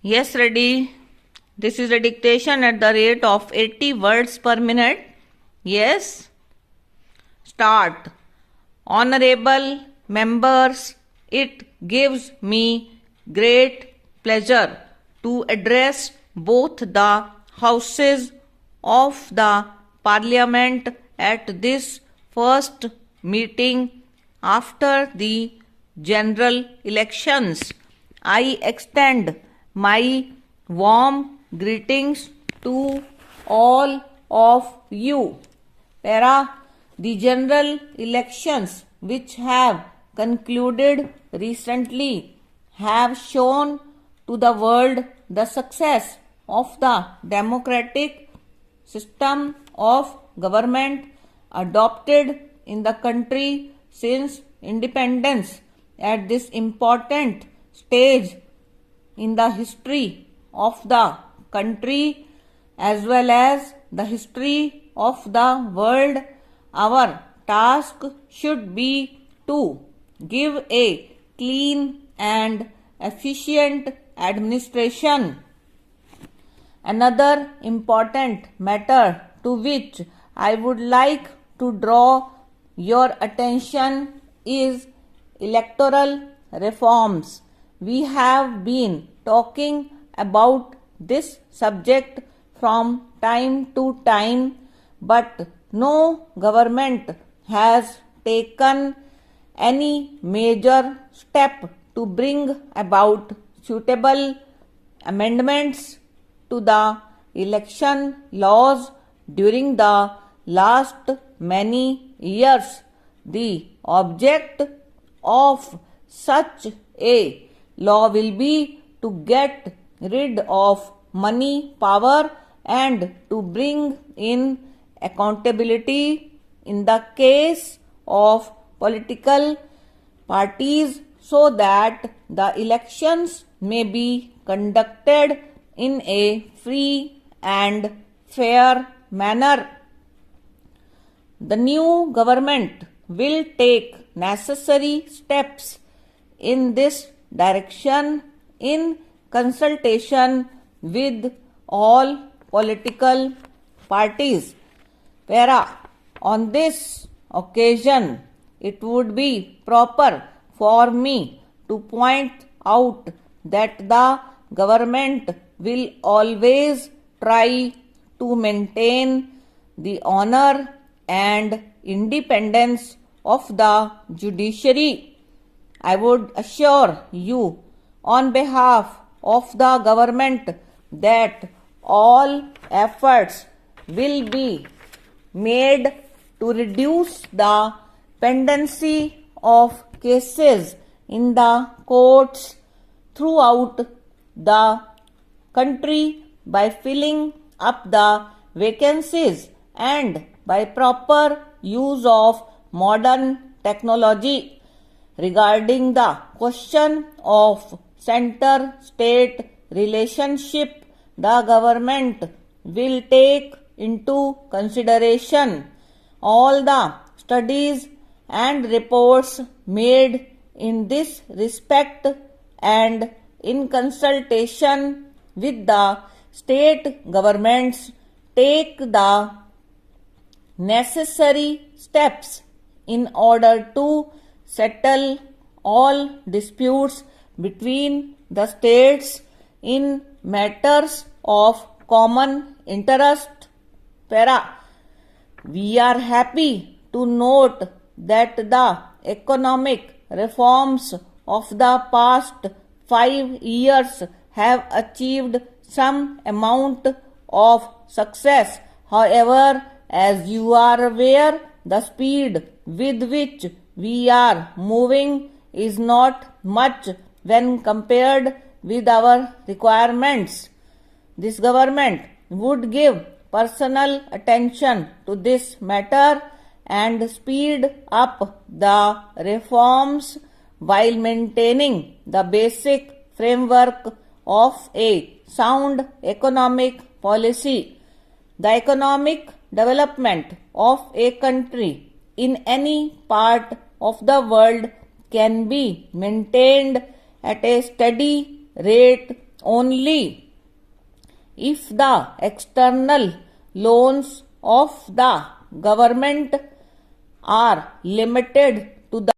Yes, ready. This is a dictation at the rate of 80 words per minute. Yes. Start. Honorable members, it gives me great pleasure to address both the houses of the Parliament at this first meeting after the general elections. I extend my warm greetings to all of you. The general elections which have concluded recently have shown to the world the success of the democratic system of government adopted in the country since independence. At this important stage in the history of the country as well as the history of the world, our task should be to give a clean and efficient administration. Another important matter to which I would like to draw your attention is electoral reforms. We have been talking about this subject from time to time, but no government has taken any major step to bring about suitable amendments to the election laws during the last many years. The object of such a law will be to get rid of money power and to bring in accountability in the case of political parties so that the elections may be conducted in a free and fair manner. The new government will take necessary steps in this direction in consultation with all political parties. On this occasion, it would be proper for me to point out that the government will always try to maintain the honor and independence of the judiciary. I would assure you on behalf of the government that all efforts will be made to reduce the pendency of cases in the courts throughout the country by filling up the vacancies and by proper use of modern technology. Regarding the question of center-state relationship, the government will take into consideration all the studies and reports made in this respect and in consultation with the state governments take the necessary steps in order to settle all disputes between the states in matters of common interest. We are happy to note that the economic reforms of the past 5 years have achieved some amount of success. However, as you are aware, the speed with which we are moving is not much when compared with our requirements. This government would give personal attention to this matter and speed up the reforms while maintaining the basic framework of a sound economic policy. The economic development of a country in any part of the world can be maintained at a steady rate only if the external loans of the government are limited